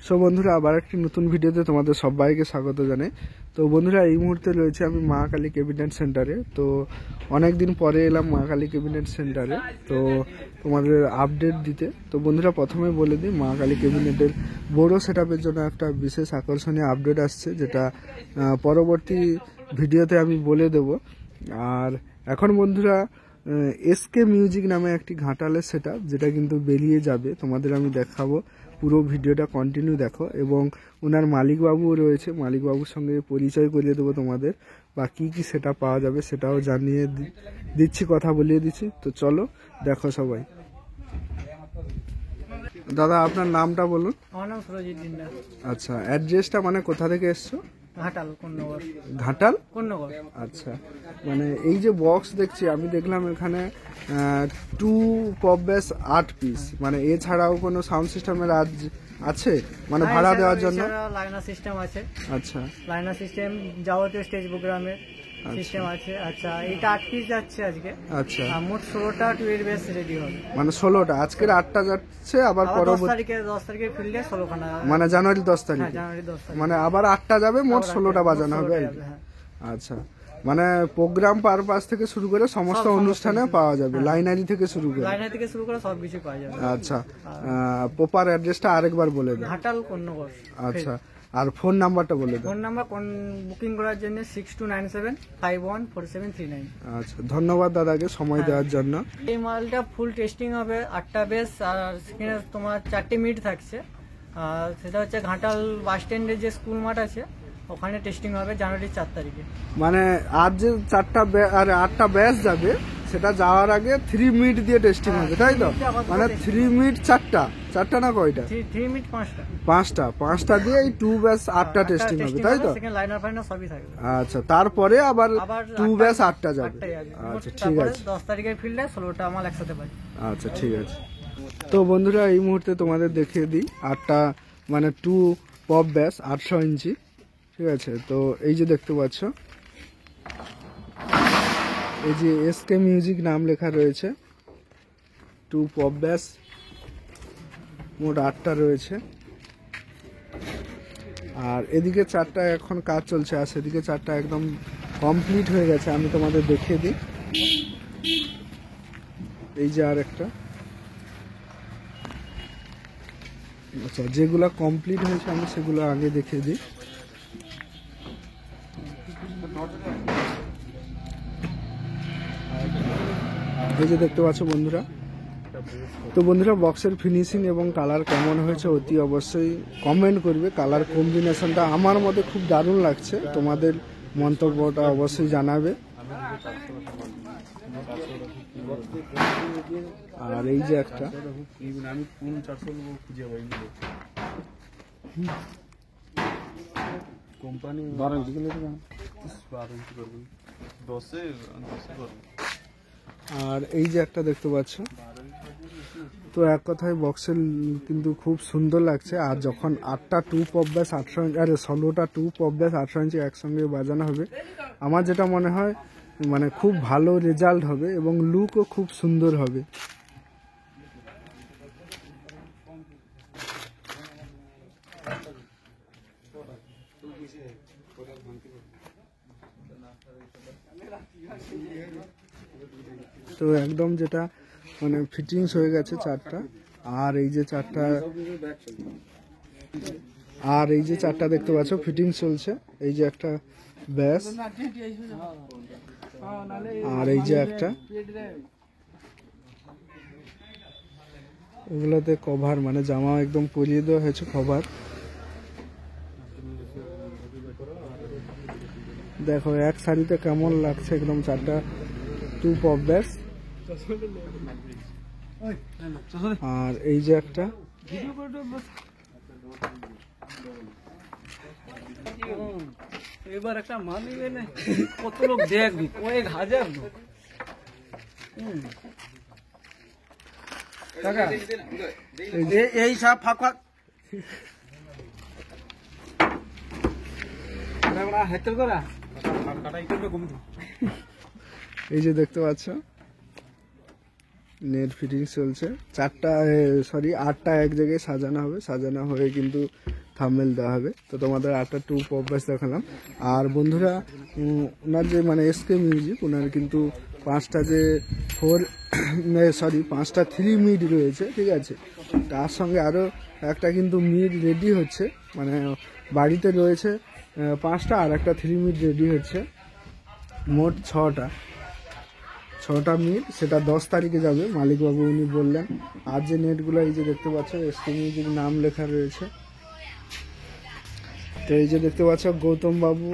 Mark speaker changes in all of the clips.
Speaker 1: So বন্ধুরা, আবার একটি নতুন ভিডিওতে তোমাদের সবাইকে স্বাগত জানাই। তো বন্ধুরা, এই মুহূর্তে রয়েছে আমি মা কালী ক্যাবিনেট সেন্টারে। তো অনেক দিন পরে এলাম মা কালী ক্যাবিনেট সেন্টারে তো তোমাদের আপডেট দিতে। তো বন্ধুরা, প্রথমে বলে দিই, মা কালী ক্যাবিনেটের বড় সেটআপের জন্য একটা বিশেষ আকর্ষণীয় আপডেট আসছে, যেটা পরবর্তী ভিডিওতে আমি বলে দেব। আর এখন বন্ধুরা, এসকে মিউজিক নামে একটি ঘাটালের সেটআপ, যেটা কিন্তু বেরিয়ে যাবে, তোমাদের আমি দেখাবো। পুরো ভিডিওটা কন্টিনিউ দেখো, এবং ওনার মালিকবাবুও রয়েছে, মালিকবাবুর সঙ্গে পরিচয় করিয়ে দেবো তোমাদের, বা কী কী সেটা পাওয়া যাবে সেটাও জানিয়ে দিচ্ছি, কথা বলিয়ে দিচ্ছি। তো চলো দেখো সবাই। দাদা, আপনার নামটা বলুন।
Speaker 2: আমার নাম সুরজিৎ দিন্ডা।
Speaker 1: আচ্ছা, অ্যাড্রেসটা মানে কোথা থেকে এসছো?
Speaker 2: ঘাটাল কোন্নগর।
Speaker 1: ঘাটাল
Speaker 2: কোন্নগর।
Speaker 1: আচ্ছা, মানে এই যে বক্স দেখছি, আমি দেখলাম এখানে 2 পপ বেস 8 পিস, মানে এছাড়াও কোনো সাউন্ড সিস্টেমের আছে মানে ভাড়া দেওয়ার জন্য?
Speaker 2: লাইনার সিস্টেম আছে।
Speaker 1: আচ্ছা,
Speaker 2: লাইনার সিস্টেম যাবতীয় স্টেজ প্রোগ্রামের সিস্টেম আছে। আচ্ছা, এটা 8 পিস যাচ্ছে আজকে।
Speaker 1: আচ্ছা,
Speaker 2: মোট 16টা 12 বেস রেডি হবে।
Speaker 1: মানে 16টা, আজকের 8টা যাচ্ছে, আবার
Speaker 2: 10 তারিখের ফিল্ডে 16খানা,
Speaker 1: মানে জানুয়ারি 10 তারিখ।
Speaker 2: হ্যাঁ, জানুয়ারি 10 তারিখ,
Speaker 1: মানে আবার 8টা যাবে, মোট 16টা বাজানো হবে। আচ্ছা, মানে প্রোগ্রাম পারপাস থেকে শুরু করে সমস্ত অনুষ্ঠানে পাওয়া যাবে, লাইনারি থেকে শুরু করে
Speaker 2: সব কিছু পাওয়া যাবে।
Speaker 1: আচ্ছা, প্রপার অ্যাড্রেসটা আরেকবার বলে দেন।
Speaker 2: ঘাটাল কোন্নগর।
Speaker 1: আচ্ছা, আর ফোন নাম্বারটা বলে দেন।
Speaker 2: ফোন নাম্বার বুকিং করার জন্য 6297514739।
Speaker 1: আচ্ছা, ধন্যবাদ দাদাকে সময় দেওয়ার জন্য।
Speaker 2: এই মালটা ফুল টেস্টিং হবে, 8টা বেস, আর সেখানে তোমার 4টে মিড থাকছে। সেটা হচ্ছে ঘাটাল বাস স্ট্যান্ডের যে স্কুল মাঠ আছে, ওখানে টেস্টিং হবে জানুয়ারি 4 তারিখে।
Speaker 1: মানে আজ যে 8টা ব্যাচ যাবে, সেটা যাওয়ার আগে 3 মিনিট দিয়ে টেস্টিং হবে, তাই তো? মানে 3 মিনিট 4টা না কয়টা?
Speaker 2: 3 মিনিট 5টা
Speaker 1: দিয়ে এই 2 ব্যাচ 8টা টেস্টিং হবে, তাই তো?
Speaker 2: লাইনার ফাইনার সবই থাকবে।
Speaker 1: আচ্ছা, তারপরে আবার 2 ব্যাচ 8টা যাবে। আচ্ছা, ঠিক আছে।
Speaker 2: 10 তারিখের ফিল্ডে 16টা মাল একসাথে পাই।
Speaker 1: আচ্ছা, ঠিক আছে। তো বন্ধুরা, এই মুহূর্তে তোমাদের দেখিয়ে দিই 8টা, মানে 2 পপ ব্যাস 800 ইঞ্চি, ঠিক আছে? তো এই যে দেখতে পাচ্ছ, এই যে এসকে মিউজিক নাম লেখা রয়েছে, 2 পপ ব্যাস, মোট 8টা রয়েছে। আর এদিকে 4টা এখন কাজ চলছে, আর সেদিকে 4টা একদম কমপ্লিট হয়ে গেছে। আমি তোমাদের দেখিয়ে দিই, এই যে আর একটা। আচ্ছা, যেগুলো কমপ্লিট হয়েছে আমি সেগুলো আগে দেখিয়ে দিই। এই যে দেখতে পাচ্ছ বন্ধুরা। তো বন্ধুরা, বক্সের ফিনিশিং এবং কালার কেমন হয়েছে অতি অবশ্যই কমেন্ট করবে। কালার কম্বিনেশনটা আমার মতে খুব দারুণ লাগছে, তোমাদের মন্তব্যটা অবশ্যই জানাবে। আর এই যে একটা, আর এই যে একটা দেখতে পাচ্ছ। তো এক কথায় বক্সের কিন্তু খুব সুন্দর লাগছে। আর যখন 8টা 2 পপ ব্যাস 800 ইঞ্চি, 16টা 2 পপ ব্যাস 800 ইঞ্চি একসঙ্গে বাজানো হবে, আমার যেটা মনে হয় মানে খুব ভালো রেজাল্ট হবে, এবং লুকও খুব সুন্দর হবে। তো একদম যেটা মানে ফিটিংস হয়ে গেছে 4টা। আর এই যে 4টা দেখতে পাচ্ছ ফিটিংস চলছে। এই যে একটা ব্যাস, আর এই যে একটা, এগুলোতে কভার, মানে জামা একদম পরিয়ে দেওয়া হয়েছে কভার। দেখো এক সারিতে কেমন লাগছে, একদম 4টা 2 পপ ব্যাস। আর এই যে একটা,
Speaker 2: এবার একটা মানি এনে কত লোক দেখবি, কয়েক হাজার লোক। এই সব ফাঁকা
Speaker 1: এই যে দেখতে পাচ্ছ, নেট ফিটিং চলছে। 8টা এক জায়গায় সাজানো হবে, সাজানো হয়ে কিন্তু থাম্বনেল দেওয়া হবে। তো তোমাদের 8টা টু পপস দেখালাম। আর বন্ধুরা ওনার যে মানে এসকে মিউজিক, ওনার কিন্তু 5টা 3 মিড রয়েছে, ঠিক আছে। তার সঙ্গে আরও একটা কিন্তু মিড রেডি হচ্ছে, মানে বাড়িতে রয়েছে 5টা, আর একটা 3 মিড রেডি হচ্ছে। মোট 6টা মিড, সেটা 10 তারিখে যাবে মালিকবাবু উনি বললেন। আর যে নেটগুলো এই যে দেখতে পাচ্ছ এসকে মিউজিক নাম লেখা রয়েছে। তো এই যে দেখতে পাচ্ছ গৌতম বাবু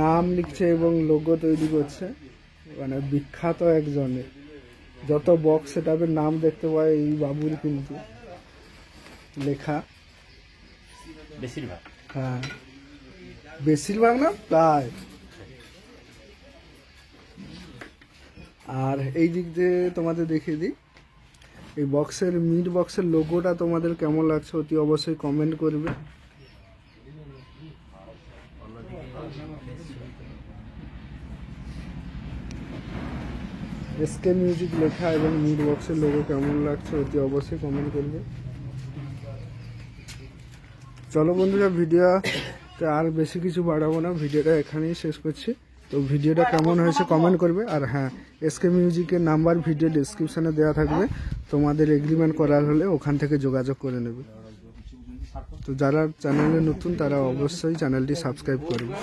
Speaker 1: নাম লিখছে এবং লোগো তৈরি করছে, মানে বিখ্যাত একজনের। যত বক্স সেটআপের নাম দেখতে পাই এই বাবুর কিন্তু লেখা,
Speaker 3: বেশিরভাগ।
Speaker 1: হ্যাঁ বেশিরভাগ না প্রায়। আর এই দিক দিয়ে তোমাদের দেখিয়ে দিই, এই বক্সের মিড বক্সের লোগোটা তোমাদের কেমন লাগছে অতি অবশ্যই কমেন্ট করবে। এসকে মিউজিক লেখা এবং মিড বক্সের লোগো কেমন লাগছে অতি অবশ্যই কমেন্ট করবে। চলো বন্ধুরা, ভিডিওতে আর বেশি কিছু বাড়াবো না, ভিডিওটা এখানেই শেষ করছি। তো ভিডিওটা কেমন হয়েছে কমেন্ট করবে। আর হ্যাঁ, এসকে মিউজিকের নাম্বার ভিডিও ডেসক্রিপশনে দেওয়া থাকবে, তোমাদের এগ্রিমেন্ট করার হলে ওখান থেকে যোগাযোগ করে নেবে। তো যারা চ্যানেলে নতুন তারা অবশ্যই চ্যানেলটি সাবস্ক্রাইব করবে।